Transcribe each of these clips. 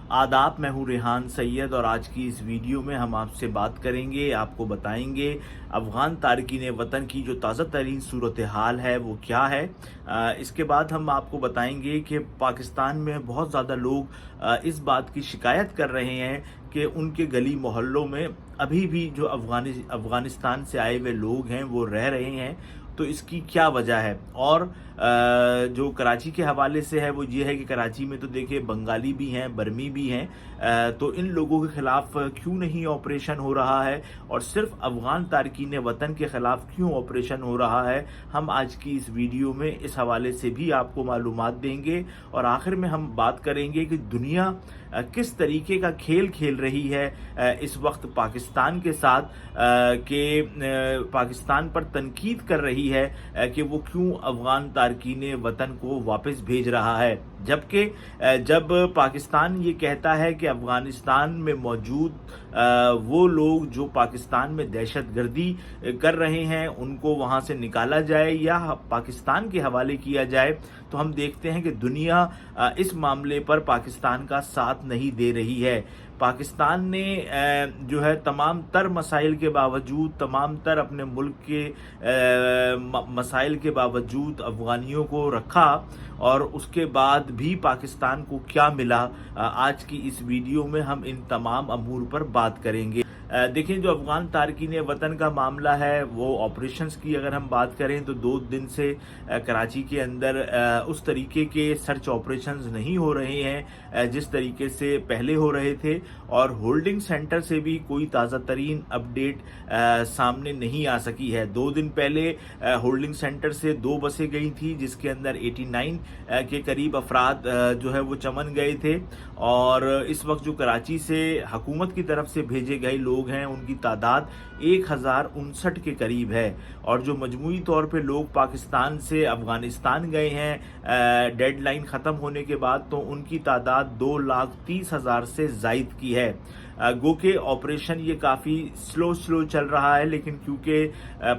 आदाब, मैं हूँ रेहान सैयद और आज की इस वीडियो में हम आपसे बात करेंगे, आपको बताएंगे अफ़गान तारकीन वतन की जो ताज़ा तरीन सूरत हाल है वो क्या है। इसके बाद हम आपको बताएंगे कि पाकिस्तान में बहुत ज़्यादा लोग इस बात की शिकायत कर रहे हैं कि उनके गली मोहल्लों में अभी भी जो अफ़गानिस्तान से आए हुए लोग हैं वो रह रहे हैं, तो इसकी क्या वजह है। और जो कराची के हवाले से है वो ये है कि कराची में तो देखिए बंगाली भी हैं, बर्मी भी हैं, तो इन लोगों के ख़िलाफ़ क्यों नहीं ऑपरेशन हो रहा है और सिर्फ अफ़गान तारकीन वतन के ख़िलाफ़ क्यों ऑपरेशन हो रहा है, हम आज की इस वीडियो में इस हवाले से भी आपको मालूमात देंगे। और आखिर में हम बात करेंगे कि दुनिया किस तरीके का खेल खेल रही है इस वक्त पाकिस्तान के साथ, कि पाकिस्तान पर तनकीद कर रही है कि वो क्यों अफ़गान तारकीन वतन को वापस भेज रहा है, जबकि जब पाकिस्तान ये कहता है कि अफ़गानिस्तान में मौजूद वो लोग जो पाकिस्तान में दहशतगर्दी कर रहे हैं उनको वहाँ से निकाला जाए या पाकिस्तान के हवाले किया जाए, तो हम देखते हैं कि दुनिया इस मामले पर पाकिस्तान का साथ नहीं दे रही है। पाकिस्तान ने जो है तमाम तर मसाइल के बावजूद, तमाम तर अपने मुल्क के मसाइल के बावजूद अफ़गानियों को रखा और उसके बाद भी पाकिस्तान को क्या मिला, आज की इस वीडियो में हम इन तमाम अमूर पर बात करेंगे। देखिए, जो अफ़गान तारकीन वतन का मामला है वो ऑपरेशंस की अगर हम बात करें तो 2 दिन से कराची के अंदर उस तरीके के सर्च ऑपरेशंस नहीं हो रहे हैं जिस तरीके से पहले हो रहे थे, और होल्डिंग सेंटर से भी कोई ताज़ा तरीन अपडेट सामने नहीं आ सकी है। 2 दिन पहले होल्डिंग सेंटर से 2 बसें गई थी जिसके अंदर 89 के करीब अफराद जो है वो चमन गए थे, और इस वक्त जो कराची से हुकूमत की तरफ से भेजे गए लोग हैं उनकी तादाद 1059 के करीब है, और जो मजमूई तौर पे लोग पाकिस्तान से अफ़गानिस्तान गए हैं डेडलाइन ख़त्म होने के बाद, तो उनकी तादाद 2,30,000 से ज़ायद की है। गो के ऑपरेशन ये काफ़ी स्लो चल रहा है, लेकिन क्योंकि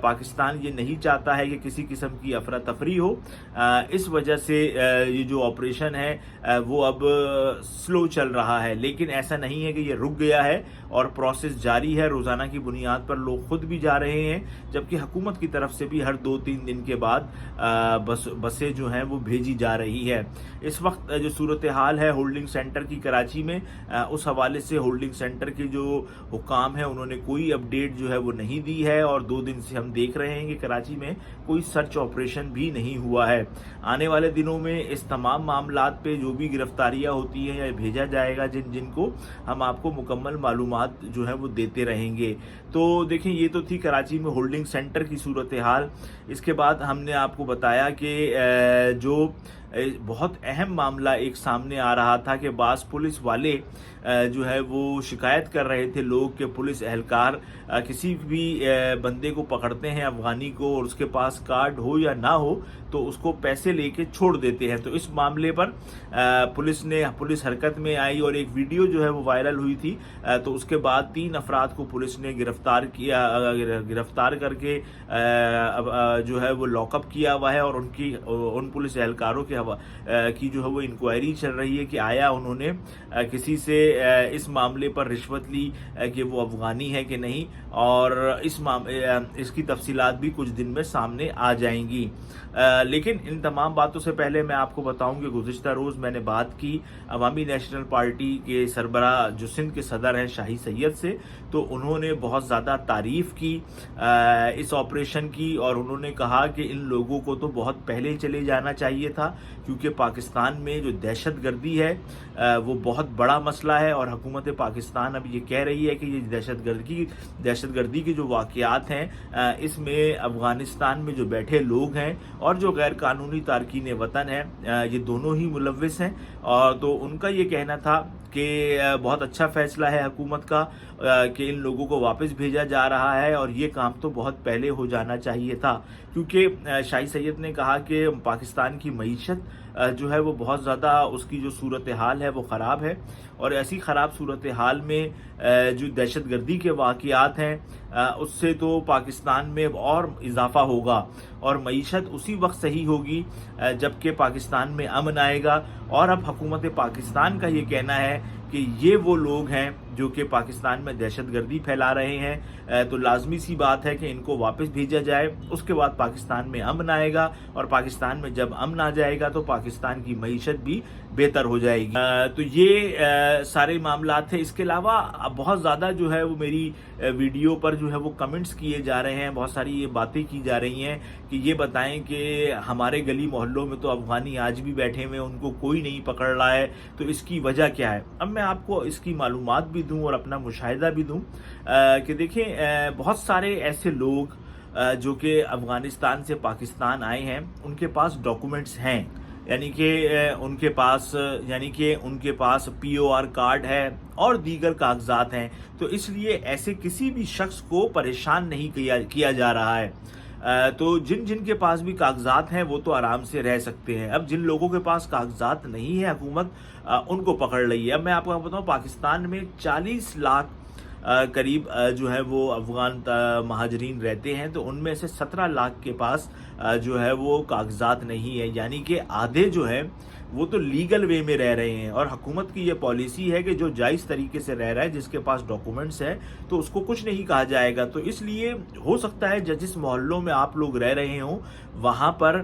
पाकिस्तान ये नहीं चाहता है कि किसी किस्म की अफरा तफरी हो, इस वजह से ये जो ऑपरेशन है वो अब स्लो चल रहा है। लेकिन ऐसा नहीं है कि ये रुक गया है और प्रोसेस जारी है, रोज़ाना की बुनियाद पर लोग खुद भी जा रहे हैं, जबकि हुकूमत की तरफ से भी हर 2-3 दिन के बाद बसें जो हैं वो भेजी जा रही है। इस वक्त जो सूरत हाल है होल्डिंग सेंटर की कराची में, उस हवाले से होल्डिंग सेंटर के जो हुकाम है उन्होंने कोई अपडेट जो है वो नहीं दी है, और 2 दिन से हम देख रहे हैं कि कराची में कोई सर्च ऑपरेशन भी नहीं हुआ है। आने वाले दिनों में इस तमाम मामलात पे जो भी गिरफ्तारियां होती हैं या भेजा जाएगा जिनको, हम आपको मुकम्मल मालूमात जो है वो देते रहेंगे। तो देखें, ये तो थी कराची में होल्डिंग सेंटर की सूरत हाल। इसके बाद हमने आपको बताया कि जो बहुत अहम मामला एक सामने आ रहा था कि बास पुलिस वाले जो है वो शिकायत कर रहे थे लोग कि पुलिस एहलकार किसी भी बंदे को पकड़ते हैं अफ़गानी को, और उसके पास कार्ड हो या ना हो तो उसको पैसे लेके छोड़ देते हैं। तो इस मामले पर पुलिस हरकत में आई और एक वीडियो जो है वो वायरल हुई थी। तो उसके बाद 3 अफराद को पुलिस ने गिरफ्तार करके जो है वो लॉकअप किया हुआ है, और उन पुलिस एहलकारों की जो है वो इंक्वायरी चल रही है कि आया उन्होंने किसी से इस मामले पर रिश्वत ली कि वो अफ़गानी है कि नहीं, और इसकी तफसीलात भी कुछ दिन में सामने आ जाएंगी। लेकिन इन तमाम बातों से पहले मैं आपको बताऊं कि गुज़िश्ता रोज़ मैंने बात की अवामी नेशनल पार्टी के सरबराह जो सिंध के सदर हैं शाही सैयद से, तो उन्होंने बहुत ज़्यादा तारीफ़ की इस ऑपरेशन की, और उन्होंने कहा कि इन लोगों को तो बहुत पहले चले जाना चाहिए था, क्योंकि पाकिस्तान में जो दहशतगर्दी है वो बहुत बड़ा मसला है, और हुकूमत पाकिस्तान अब ये कह रही है कि ये दहशतगर्दी के जो वाक़यात हैं इसमें अफ़गानिस्तान में जो बैठे लोग हैं और जो गैर कानूनी तारकीन वतन है ये दोनों ही मुलव्विस हैं। और तो उनका ये कहना था कि बहुत अच्छा फ़ैसला है हुकूमत का कि इन लोगों को वापस भेजा जा रहा है, और ये काम तो बहुत पहले हो जाना चाहिए था, क्योंकि शाही सैयद ने कहा कि पाकिस्तान की मईशत जो है वो बहुत ज़्यादा, उसकी जो सूरत हाल है वो ख़राब है, और ऐसी ख़राब सूरत हाल में जो दहशतगर्दी के वाक़यात हैं उससे तो पाकिस्तान में और इजाफ़ा होगा, और मईशत उसी वक्त सही होगी जबकि पाकिस्तान में अमन आएगा। और अब हुकूमत पाकिस्तान का ये कहना है کہ یہ وہ لوگ ہیں جو کہ پاکستان میں دہشت گردی پھیلا رہے ہیں، تو لازمی سی بات ہے کہ ان کو واپس بھیجا جائے۔ اس کے بعد پاکستان میں امن آئے گا، اور پاکستان میں جب امن آ جائے گا تو پاکستان کی معیشت بھی بہتر ہو جائے گی۔ تو یہ سارے معاملات ہیں۔ اس کے علاوہ بہت زیادہ جو ہے وہ میری ویڈیو پر جو ہے وہ کمنٹس کیے جا رہے ہیں، بہت ساری یہ باتیں کی جا رہی ہیں کہ یہ بتائیں کہ ہمارے گلی محلوں میں تو افغانی آج بھی بیٹھے ہوئے ہیں، ان کو کوئی نہیں پکڑ رہا ہے، تو اس کی وجہ کیا ہے؟ اب میں آپ کو اس کی معلومات بھی دوں اور اپنا مشاہدہ بھی دوں کہ دیکھیں بہت سارے ایسے لوگ جو کہ افغانستان سے پاکستان آئے ہیں، ان کے پاس ڈاکومنٹس ہیں، یعنی کہ ان کے پاس پی او آر کارڈ ہے اور دیگر کاغذات ہیں، تو اس لیے ایسے کسی بھی شخص کو پریشان نہیں کیا جا رہا ہے۔ تو جن کے پاس بھی کاغذات ہیں وہ تو آرام سے رہ سکتے ہیں۔ اب جن لوگوں کے پاس کاغذات نہیں ہیں، حکومت ان کو پکڑ رہی ہے۔ اب میں آپ کو بتاؤں، پاکستان میں 40 لاکھ قریب جو ہے وہ افغان مہاجرین رہتے ہیں، تو ان میں سے 17 لاکھ کے پاس جو ہے وہ کاغذات نہیں ہے، یعنی کہ آدھے جو ہے وہ تو لیگل وے میں رہ رہے ہیں، اور حکومت کی یہ پالیسی ہے کہ جو جائز طریقے سے رہ رہا ہے، جس کے پاس ڈاکومنٹس ہے، تو اس کو کچھ نہیں کہا جائے گا۔ تو اس لیے ہو سکتا ہے جس محلوں میں آپ لوگ رہ رہے ہوں وہاں پر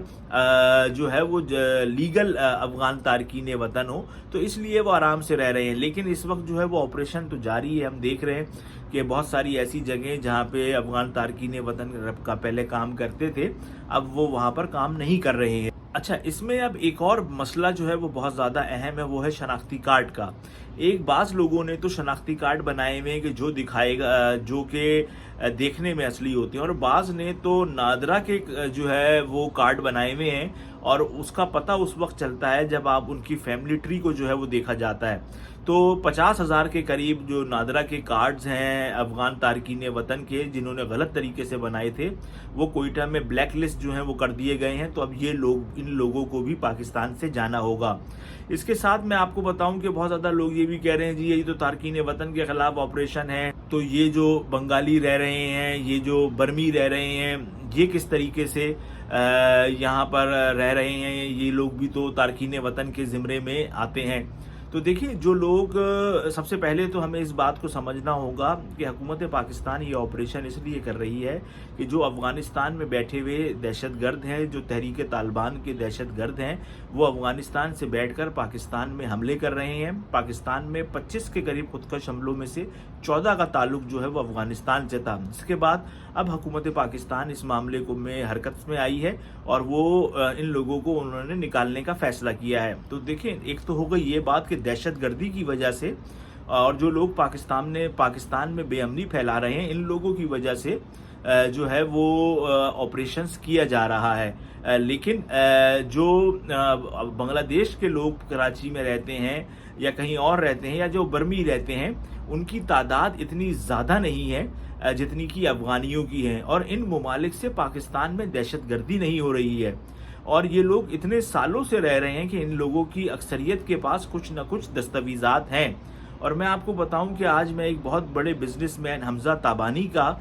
جو ہے وہ لیگل افغان تارکین وطن ہو، تو اس لیے وہ آرام سے رہ رہے ہیں۔ لیکن اس وقت جو ہے وہ آپریشن تو جاری ہے، ہم دیکھ رہے ہیں کہ بہت ساری ایسی جگہیں جہاں پہ افغان تارکین وطن کا پہلے کام کرتے تھے، اب وہ وہاں پر کام نہیں کر رہے ہیں۔ اچھا، اس میں اب ایک اور مسئلہ جو ہے وہ بہت زیادہ اہم ہے، وہ ہے شناختی کارڈ کا۔ بعض لوگوں نے تو شناختی کارڈ بنائے ہوئے ہیں کہ جو دکھائے گا، جو کہ دیکھنے میں اصلی ہوتے ہیں، اور بعض نے تو نادرا کے جو ہے وہ کارڈ بنائے ہوئے ہیں، اور اس کا پتہ اس وقت چلتا ہے جب آپ ان کی فیملی ٹری کو جو ہے وہ دیکھا جاتا ہے۔ تو 50,000 کے قریب جو نادرا کے کارڈز ہیں افغان تارکین وطن کے، جنہوں نے غلط طریقے سے بنائے تھے، وہ کوئٹہ میں بلیک لسٹ جو ہیں وہ کر دیے گئے ہیں۔ تو اب ان لوگوں کو بھی پاکستان سے جانا ہوگا۔ اس کے ساتھ میں آپ کو بتاؤں کہ بہت زیادہ لوگ یہ بھی کہہ رہے ہیں جی یہ تو تارکین وطن کے خلاف آپریشن ہے، تو یہ جو بنگالی رہ رہے ہیں، یہ جو برمی رہ رہے ہیں، یہ کس طریقے سے یہاں پر رہ رہے ہیں، یہ لوگ بھی تو تارکین وطن کے زمرے میں آتے ہیں۔ تو دیکھیں، جو لوگ سب سے پہلے تو ہمیں اس بات کو سمجھنا ہوگا کہ حکومت پاکستان یہ آپریشن اس لیے کر رہی ہے کہ جو افغانستان میں بیٹھے ہوئے دہشت گرد ہیں، جو تحریک طالبان کے دہشت گرد ہیں، وہ افغانستان سے بیٹھ کر پاکستان میں حملے کر رہے ہیں۔ پاکستان میں 25 کے قریب خودکش حملوں میں سے 14 کا تعلق جو ہے وہ افغانستان سے تھا۔ اس کے بعد اب حکومت پاکستان اس معاملے کو میں حرکت میں آئی ہے، اور وہ ان لوگوں کو انہوں نے نکالنے کا فیصلہ کیا ہے۔ تو دیکھیں، ایک تو ہو گئی یہ بات کہ دہشت گردی کی وجہ سے، اور جو لوگ پاکستان میں بے امنی پھیلا رہے ہیں، ان لوگوں کی وجہ سے جو ہے وہ آپریشنز کیا جا رہا ہے۔ لیکن جو بنگلہ دیش کے لوگ کراچی میں رہتے ہیں یا کہیں اور رہتے ہیں، یا جو برمی رہتے ہیں، ان کی تعداد اتنی زیادہ نہیں ہے جتنی کی افغانیوں کی ہیں، اور ان ممالک سے پاکستان میں دہشت گردی نہیں ہو رہی ہے، اور یہ لوگ اتنے سالوں سے رہ رہے ہیں کہ ان لوگوں کی اکثریت کے پاس کچھ نہ کچھ دستاویزات ہیں۔ اور میں آپ کو بتاؤں کہ آج میں ایک بہت بڑے بزنس مین حمزہ تابانی کا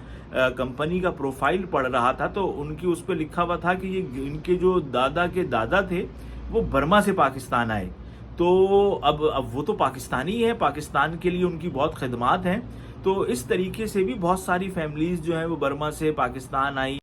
کمپنی کا پروفائل پڑھ رہا تھا، تو ان کی اس پہ لکھا ہوا تھا کہ یہ ان کے جو دادا کے دادا تھے وہ برما سے پاکستان آئے، تو اب وہ تو پاکستانی ہے، پاکستان کے لیے ان کی بہت خدمات ہیں۔ تو اس طریقے سے بھی بہت ساری فیملیز جو ہیں وہ برما سے پاکستان آئی۔